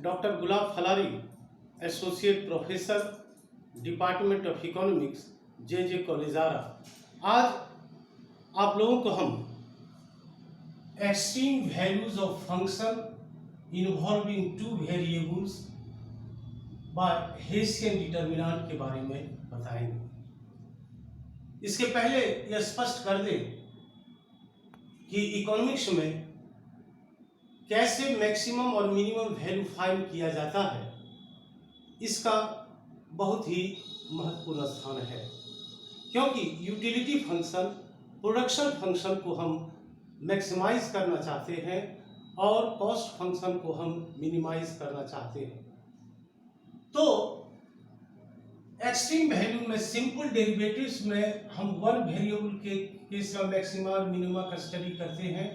Doctor Gulab Phalari, associate professor, department of economics, J college Arrah. आज आप लोगों को हम extreme values of function involving two variables by Hessian determinant के बारे में बताएंगे। इसके पहले यह स्पष्ट कर दें कि इकोनॉमिक्स में कैसे मैक्सिमम और मिनिमम वैल्यू फाइंड किया जाता है, इसका बहुत ही महत्वपूर्ण स्थान है, क्योंकि यूटिलिटी फंक्शन, प्रोडक्शन फंक्शन को हम मैक्सिमाइज करना चाहते हैं और कॉस्ट फंक्शन को हम मिनिमाइज करना चाहते हैं। तो एक्सट्रीम वैल्यू में सिंपल डेरिवेटिव्स में हम वन वेरिएबल के केस में मैक्सिमा और मिनिमा का स्टडी करते हैं।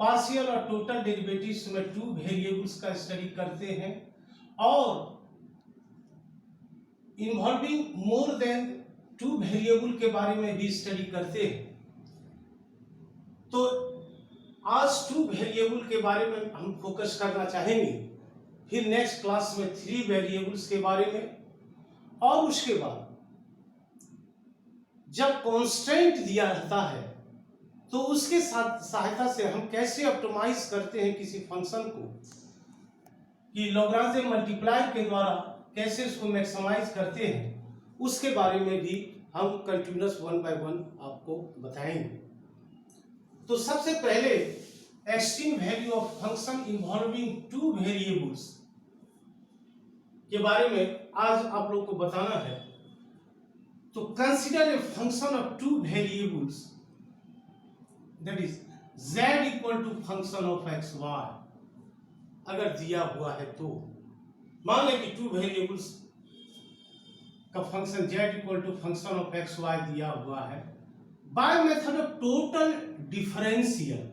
पार्शियल और टोटल डेरिवेटिव्स में टू वेरिएबल्स का स्टडी करते हैं और involving more than two variable के बारे में भी स्टडी करते हैं। तो आज टू वेरिएबल के बारे में हम फोकस करना चाहेंगे, फिर नेक्स्ट क्लास में थ्री वेरिएबल्स के बारे में, और उसके बाद जब कांस्टेंट दिया रहता है तो उसके साथ सहायता से हम कैसे ऑप्टिमाइज करते हैं किसी फंक्शन को, कि लॉग्रांज मल्टीप्लाई के द्वारा कैसे उसको मैक्सिमाइज करते हैं, उसके बारे में भी हम कंटिन्यूअस वन बाय वन आपको बताएंगे। तो सबसे पहले extreme value of function involving two variables के बारे में आज आप लोग को बताना है। तो consider a function of two variables, that is z equal to function of x y. अगर दिया हुआ है तो मान लें कि टू वेरिएबल्स का function z equal to function of x y दिया हुआ है by method of total differential.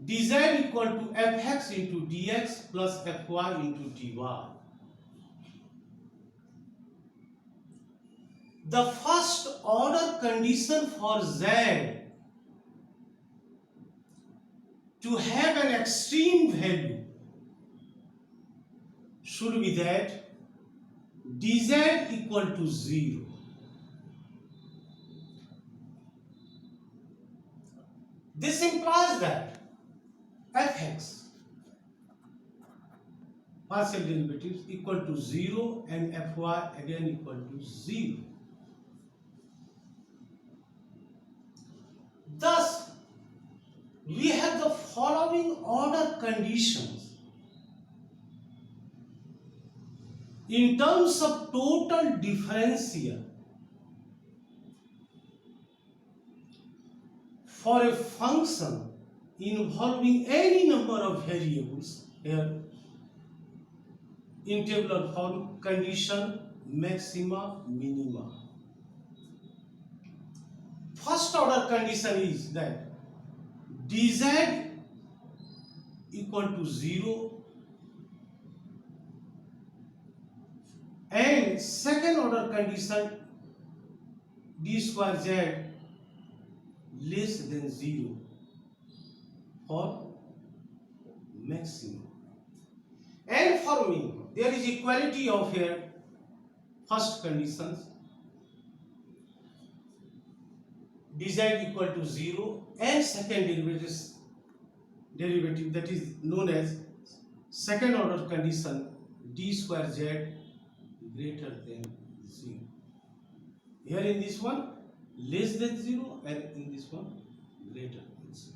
dz equal to fx into dx plus fy into dy। The first order condition for z to have an extreme value should be that dz equal to 0. This implies that fx partial derivatives equal to 0 and fy again equal to 0. Thus, we have the following order conditions in terms of total differential for a function involving any number of variables. Here in tabular form, condition maxima minima. First order condition is that dz equal to 0 and second order condition d square z less than 0 for maximum, and for minimum there is equality of here first conditions dz equal to 0 and second derivative that is known as second order condition d square z greater than 0. Here in this one less than 0 and in this one greater than 0.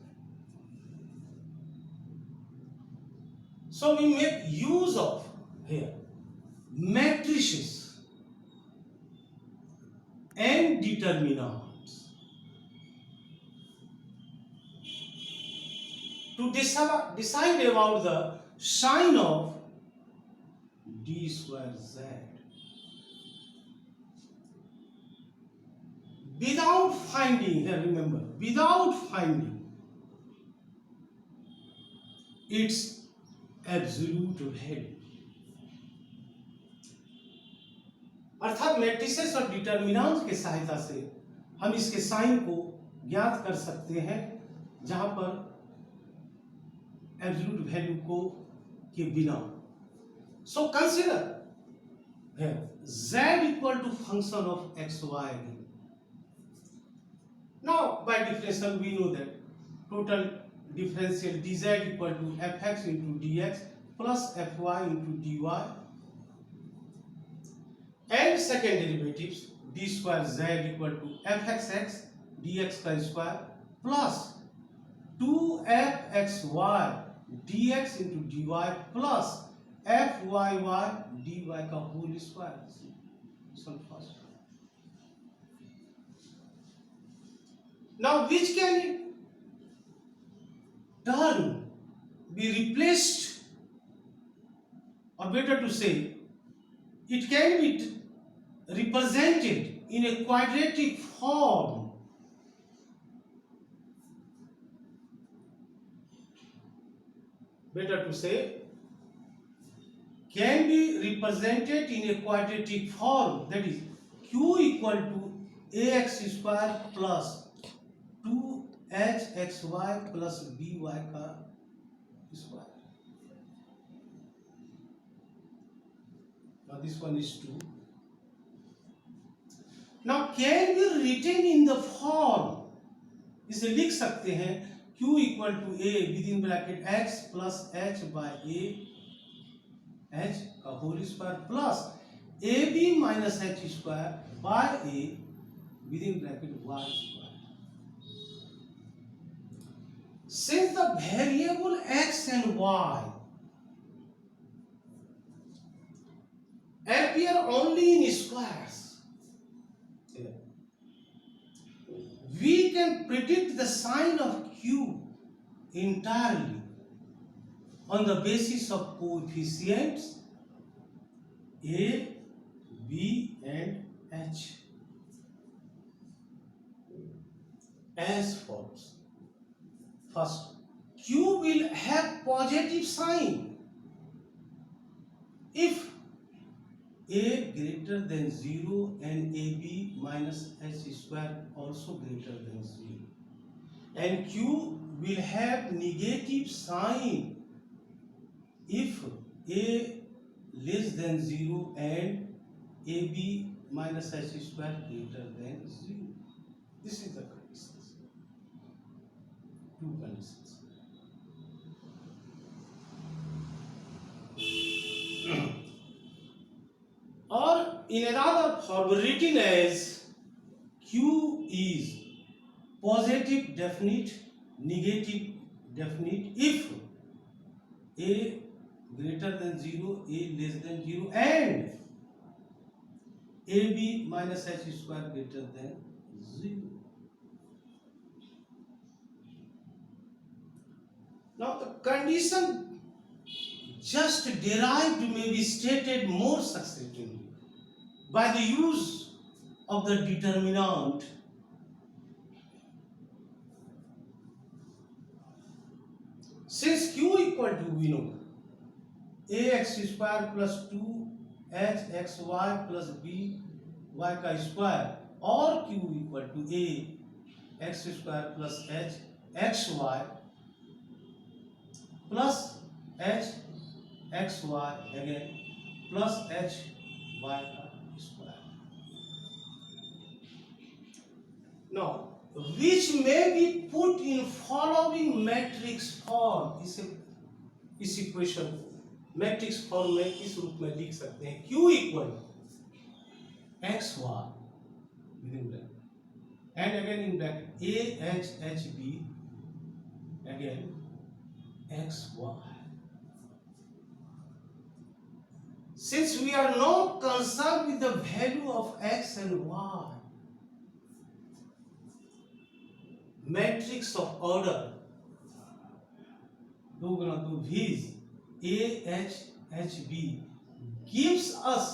So we make use of here matrices and determinants to decide about the sign of d square z. Without finding, here remember, without finding its absolute value, अर्थात matrices और determinant की सहायता से हम इसके sign को ज्ञात कर सकते हैं जहां पर एब्सोल्यूट वैल्यू को के बिना। So consider z equal to function of x y again. Now by definition we know that total differential dz equal to fx into dx plus fy into dy, and second derivatives d square z equal to fxx dx square plus 2fxy dx into dy plus fyy dy का whole square. First. Now which can in turn be replaced, or better to say it can be represented in a quadratic form. Better to say can be represented in a quadratic form, that is q equal to ax square plus 2hxy plus by का square. Now this one is 2. Now can be written in the form, इसे लिख सकते हैं q equal to a within bracket x plus h by a h का whole square plus ab minus h square by a within bracket y square. Since the variable x and y appear only in squares, we can predict the sign of q entirely on the basis of coefficients a, b and h as follows. First, q will have positive sign if a greater than 0 and ab minus h square also greater than 0, and q will have negative sign if a less than 0 and ab minus h square greater than 0. This is the conditions. Two conditions. Or in another form written as q is positive definite, negative definite if a greater than 0, a less than 0 and ab minus h square greater than 0. Now the condition just derived may be stated more succinctly by the use of the determinant. Since q equal to, we know, ax square plus 2hxy plus by का square, or q equal to a x square plus h xy plus h xy again plus h y का square. Now which may be put in following matrix form. इस equation को matrix form में इस रूप में लिख सकते हैं q equal x y within bracket and again in bracket a h h b again x y. Since we are not concerned with the value of x and y, matrix of order 2 Guna 2 is a h h b gives us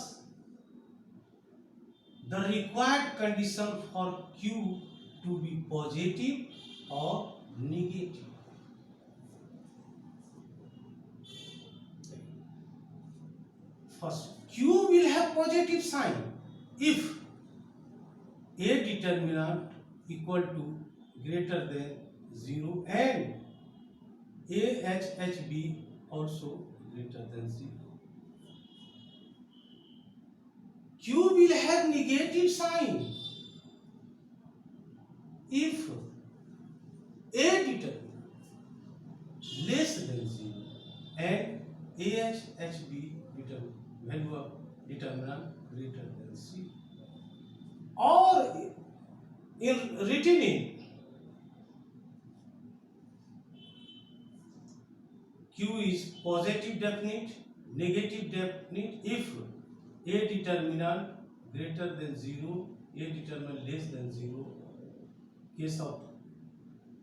the required condition for q to be positive or negative. First, q will have positive sign if a determinant equal to greater than 0 and AHHB also greater than 0. Q will have negative sign if A determinant less than 0 and AHHB value of determinant greater than 0. Or in written in Q is positive definite, negative definite if A determinant greater than 0, A determinant less than 0, case of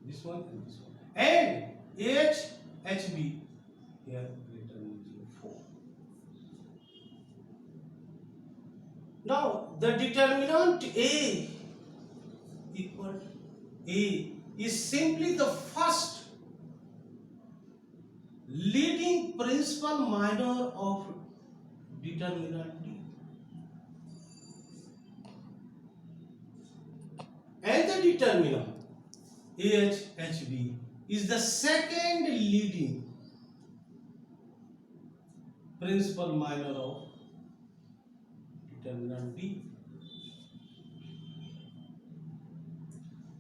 this one and this one. And AHHB here greater than 0, 4. Now the determinant A equal to A is simply the first leading principal minor of determinant D. And the determinant AHHB is the second leading principal minor of determinant D.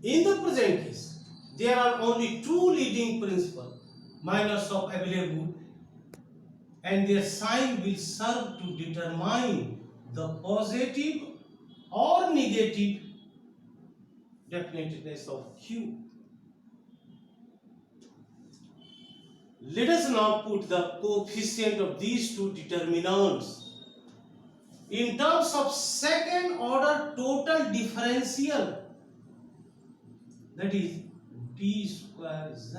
In the present case, there are only two leading principal minors of available, and their sign will serve to determine the positive or negative definiteness of Q. Let us now put the coefficient of these two determinants in terms of second order total differential, that is d square z,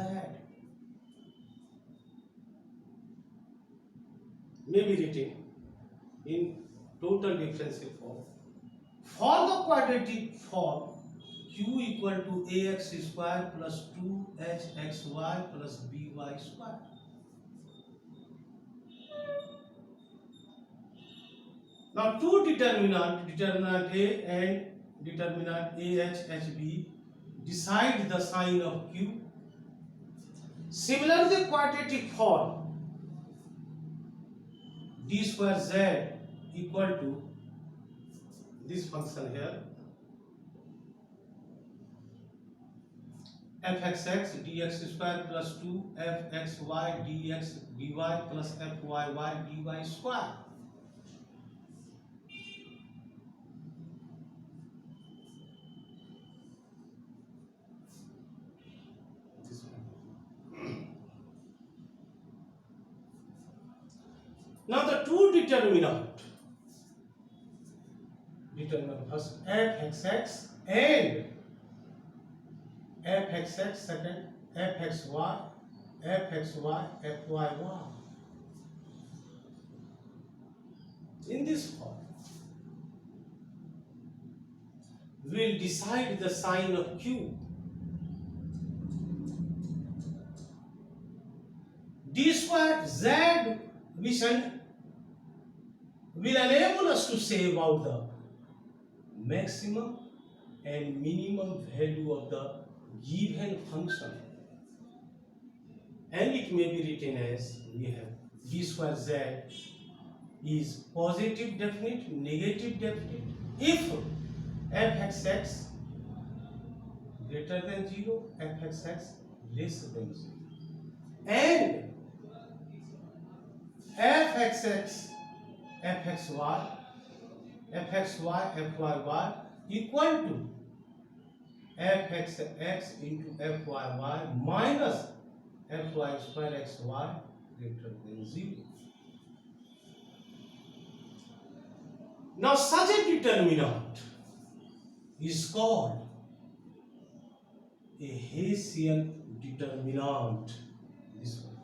may be written in total differential form. For the quadratic form, Q equal to ax square plus 2hxy plus by square. Now two determinant A and determinant AHHB, decide the sign of Q. Similarly, quadratic form d square z equal to this function here, fxx dx square plus 2fxy dx dy plus fyy dy square. Now the two determinant first fxx and fxx, second fxy, fyy. In this form, we will decide the sign of Q. D square z will enable us to say about the maximum and minimum value of the given function, and it may be written as we have d square z is positive definite, negative definite if fxx greater than 0, fxx less than 0, and fxx, fxy, fyy equal to fxx into fyy minus fy square xy greater than 0. Now such a determinant is called a Hessian determinant. This one,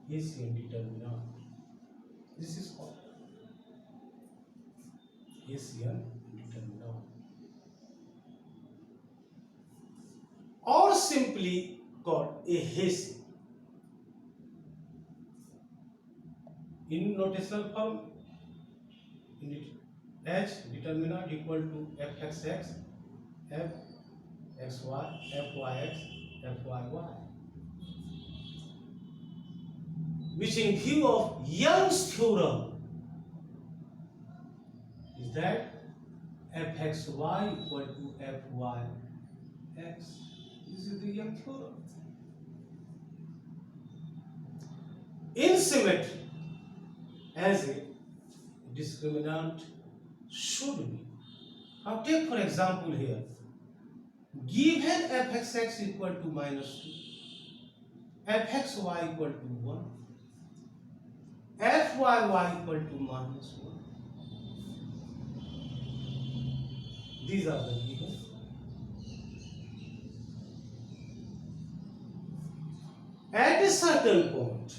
Hessian determinant. This is called Hessian determinant, or simply called a Hessian. In notational form, in it, H determinant equal to fxx, fxy, fyx, fyy, which in view of Young's theorem is that fxy equal to fyx. This is the Young theorem. In symmetry, as a discriminant should be. Now take for example here, given fxx equal to -2, fxy equal to 1, fyy equal to -1. These are the given. At a certain point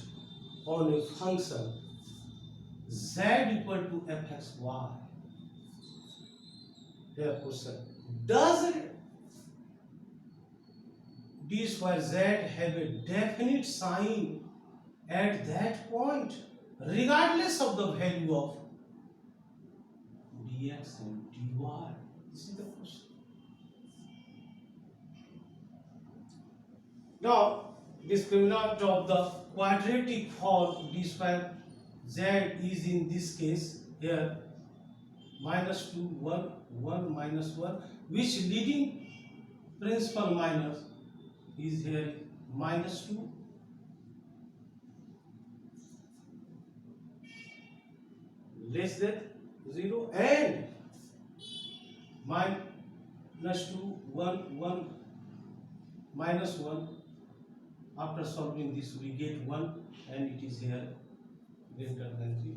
on a function z equal to fxy, therefore sir, does d square z have a definite sign at that point regardless of the value of dx and dy? This is the question. Now, discriminant of the quadratic form d square z is in this case here -2, 1, 1, -1, which leading principal minus is here -2, less than 0, and -2, 1, 1, -1. After solving this, we get 1, and it is here greater than 0.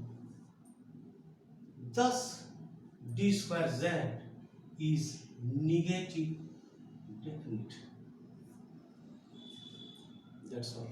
Thus, d square z is negative definite. That's all.